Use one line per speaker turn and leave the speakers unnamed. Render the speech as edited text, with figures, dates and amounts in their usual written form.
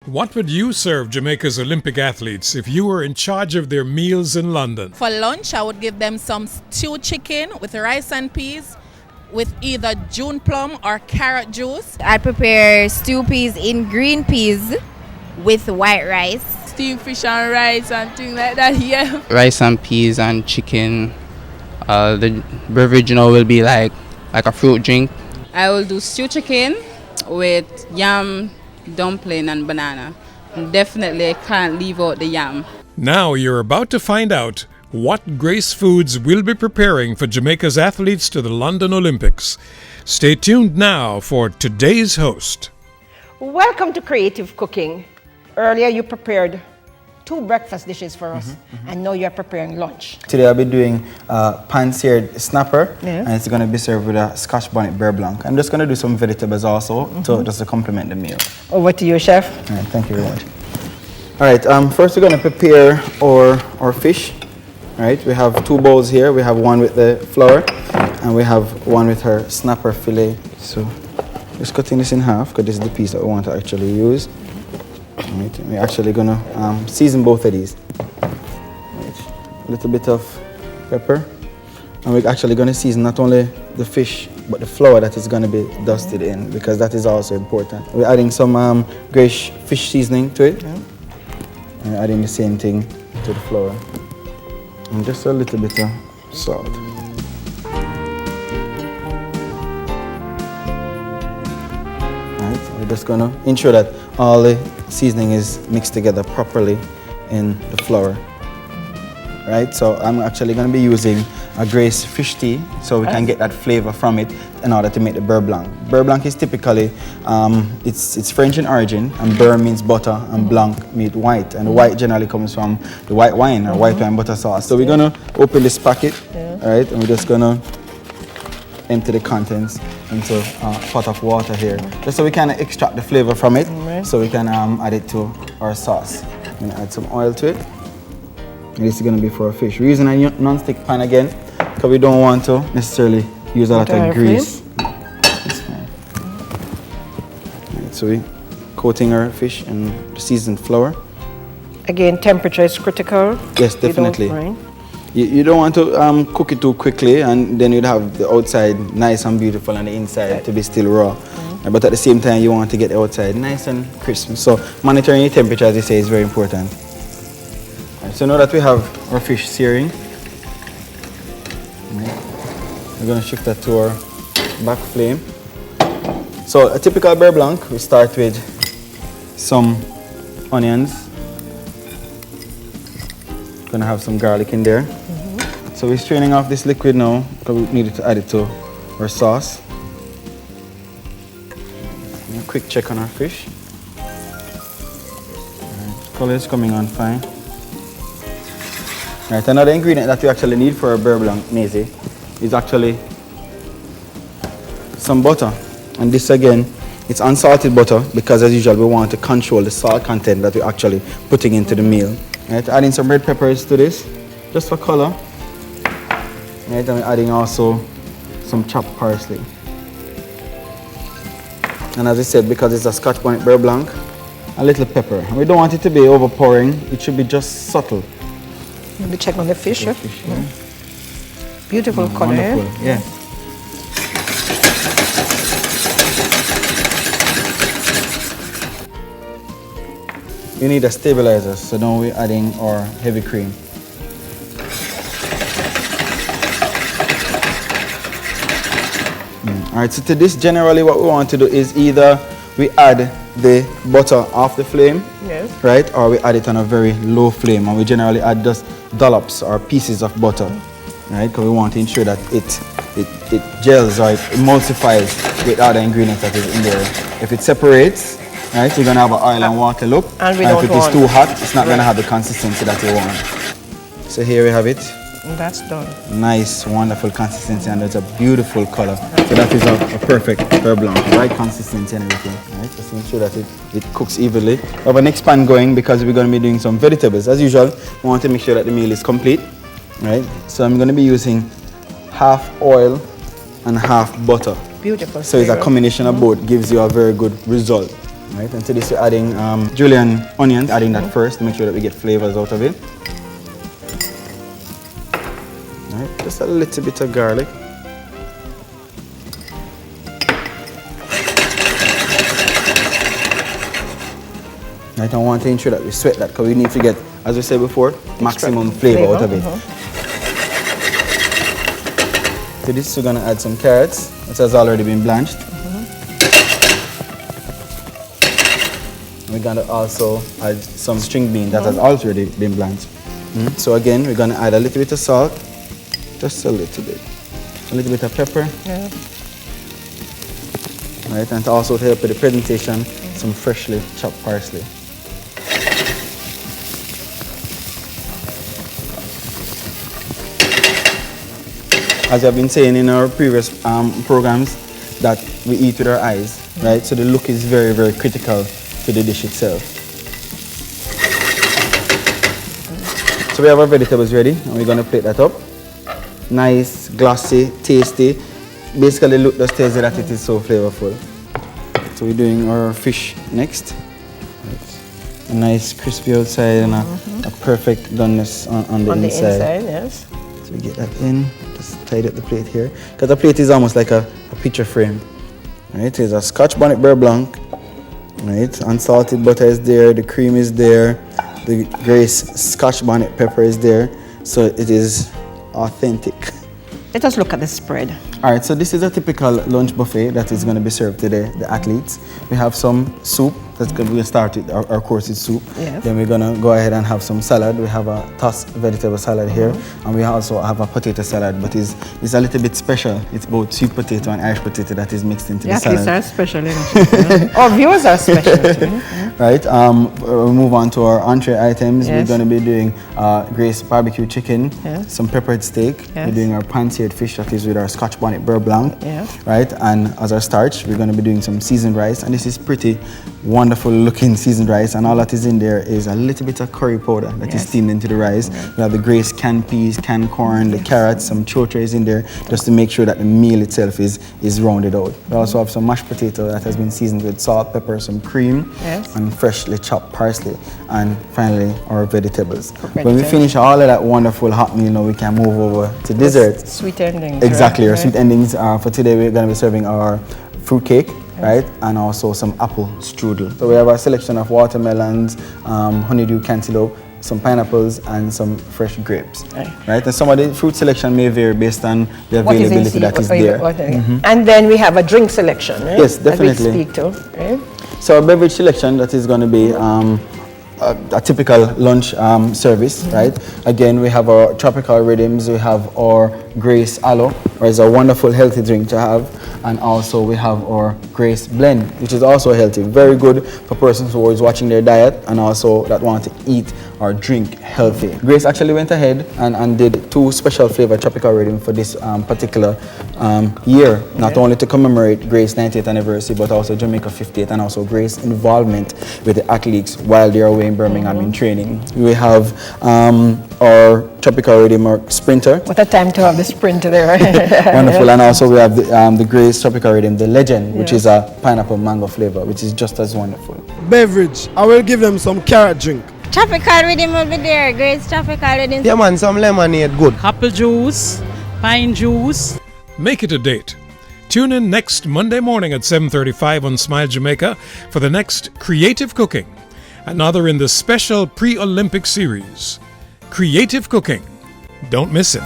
What would you serve Jamaica's Olympic athletes if you were in charge of their meals in London?
For lunch, I would give them some stewed chicken with rice and peas with either June plum or carrot juice.
I prepare stew peas in green peas with white rice.
Steamed fish and rice and things like that, yeah.
Rice and peas and chicken. The beverage, will be like a fruit drink.
I will do stew chicken with yam, dumpling and banana. Definitely can't leave out the yam.
Now you're about to find out what Grace Foods will be preparing for Jamaica's athletes to the London Olympics. Stay tuned now for today's host.
Welcome to Creative Cooking. Earlier you prepared 2 breakfast dishes for us, and now you're preparing lunch.
Today I'll be doing pan-seared snapper, and it's going to be served with a Scotch bonnet beurre blanc. I'm just going to do some vegetables also just to complement the meal.
Over to you, Chef.
All right, thank you very much. All right, first we're going to prepare our fish. All right, we have 2 bowls here. We have one with the flour, and we have one with her snapper fillet. So just cutting this in half because this is the piece that we want to actually use. Right, we're actually going to season both of these. Right, a little bit of pepper. And we're actually going to season not only the fish, but the flour that is going to be dusted in, because that is also important. We're adding some Grace fish seasoning to it. And we're adding the same thing to the flour. And just a little bit of salt. Right, we're just going to ensure that all the seasoning is mixed together properly in the flour. Right, so I'm actually going to be using a Grace fish tea so we can get that flavor from it in order to make the beurre blanc. Beurre blanc is typically, it's French in origin, and beurre means butter and blanc means white, and the white generally comes from the white wine or white wine butter sauce. So we're going to open this packet, right, and we're just going to empty the contents into a pot of water here, just so we can extract the flavor from it, so we can add it to our sauce. I'm going to add some oil to it. And this is going to be for our fish. We're using a non-stick pan again, because we don't want to necessarily use a lot of grease. That's fine. Right, so we're coating our fish in the seasoned flour.
Again, temperature is critical.
Yes, definitely. You don't want to cook it too quickly, and then you'd have the outside nice and beautiful and the inside to be still raw. But at the same time, you want to get the outside nice and crisp. So monitoring your temperature, as you say, is very important. Right, so now that we have our fish searing, we're going to shift that to our back flame. So a typical beurre blanc, we start with some onions. Going to have some garlic in there. So we're straining off this liquid now because we needed to add it to our sauce. And a quick check on our fish. Right, color is coming on fine. Right, another ingredient that we actually need for our beurre blanc, Mazie, is actually some butter. And this again, it's unsalted butter, because as usual we want to control the salt content that we're actually putting into the meal. Right, adding some red peppers to this, just for color. Right, and we're adding also some chopped parsley. And as I said, because it's a Scotch bonnet beurre blanc, a little pepper. And we don't want it to be overpowering, it should be just subtle.
Let me check on the fish. Beautiful color.
Wonderful, yeah. You need a stabilizer, so now we're adding our heavy cream. All right, so to this, generally what we want to do is either we add the butter off the flame, right, or we add it on a very low flame, and we generally add just dollops or pieces of butter, right, because we want to ensure that it gels or it emulsifies with other ingredients that is in there. If it separates, right, you're going to have an oil and water look, and if it is too hot, it's not going to have the consistency that you want. So here we have it.
That's done.
Nice, wonderful consistency, and it's a beautiful color. So that is a perfect beurre blanc, right consistency and everything. Right, just make sure that it cooks evenly. We have a next pan going because we're going to be doing some vegetables. As usual, we want to make sure that the meal is complete. Right, so I'm going to be using half oil and half butter.
Beautiful.
So it's a combination of both, gives you a very good result. Right, and to this we're adding julienne onions, adding that first to make sure that we get flavors out of it. Right, just a little bit of garlic. Right, I want to ensure that we sweat that because we need to get, as we said before, maximum flavor out of it. To this we're going to add some carrots, which has already been blanched. We're going to also add some string bean that has already been blanched. So again, we're going to add a little bit of salt, just a little bit of pepper.
Yeah.
Right, and to also help with the presentation, some freshly chopped parsley. As I've been saying in our previous programs, that we eat with our eyes, right? So the look is very, very critical to the dish itself. So we have our vegetables ready, and we're going to plate that up. Nice, glossy, tasty. Basically, look just tells you that it is so flavorful. So we're doing our fish next. A nice crispy outside and a perfect doneness on the inside.
Yes.
So we get that in. Just tidy up the plate here. Because the plate is almost like a picture frame. Right? There's a Scotch bonnet beurre blanc. Right? Unsalted butter is there. The cream is there. The Grace Scotch bonnet pepper is there. So it is authentic.
Let us look at the spread.
All right, so this is a typical lunch buffet that is going to be served to the athletes. We have some soup. We're going to start with our course with soup.
Yes.
Then we're going to go ahead and have some salad. We have a tossed vegetable salad here. And we also have a potato salad, but it's a little bit special. It's both sweet potato and Irish potato that is mixed into the salad.
The athletes are special. Our viewers are special too.
Right, we'll move on to our entree items.
Yes.
We're going to be doing Grace barbecue chicken, some peppered steak.
Yes.
We're doing our pan-seared fish that is with our Scotch bonnet beurre blanc.
Yes.
Right, and as our starch, we're going to be doing some seasoned rice, and this is pretty wonderful looking seasoned rice, and all that is in there is a little bit of curry powder that is steamed into the rice. We have the Grace canned peas, canned corn, the carrots, some chotre is in there, just to make sure that the meal itself is rounded out. We also have some mashed potato that has been seasoned with salt, pepper, some cream, and freshly chopped parsley, and finally our vegetables. When we finish all of that wonderful hot meal, now we can move over to dessert.
Sweet endings.
Exactly, our sweet endings. For today, we're going to be serving our fruit cake, right, and also some apple strudel. So we have a selection of watermelons, honeydew cantaloupe, some pineapples, and some fresh grapes. Right, and some of the fruit selection may vary based on the availability that is there.
And then we have a drink selection, right?
Yes, definitely.
That we speak to, right?
So a beverage selection that is going to be a typical lunch service, right? Again, we have our tropical rhythms, we have our Grace Aloe, which is a wonderful healthy drink to have, and also we have our Grace Blend, which is also healthy, very good for persons who are watching their diet and also that want to eat or drink healthy. Grace actually went ahead and did 2 special flavor tropical rhythm for this particular year, not only to commemorate Grace 90th anniversary, but also Jamaica 50th, and also Grace involvement with the athletes while they are away in Birmingham in training. We have our tropical rhythm or sprinter.
What a time to have the sprinter there.
Wonderful, and also we have the Grace tropical rhythm, the Legend, which is a pineapple mango flavor, which is just as wonderful.
Beverage, I will give them some carrot drink.
Tropical rhythm will be there. Grace tropical rhythm.
Yeah man, some lemonade, good.
Apple juice, pine juice.
Make it a date. Tune in next Monday morning at 7:35 on Smile Jamaica for the next Creative Cooking, another in the special pre-Olympic series. Creative Cooking. Don't miss it.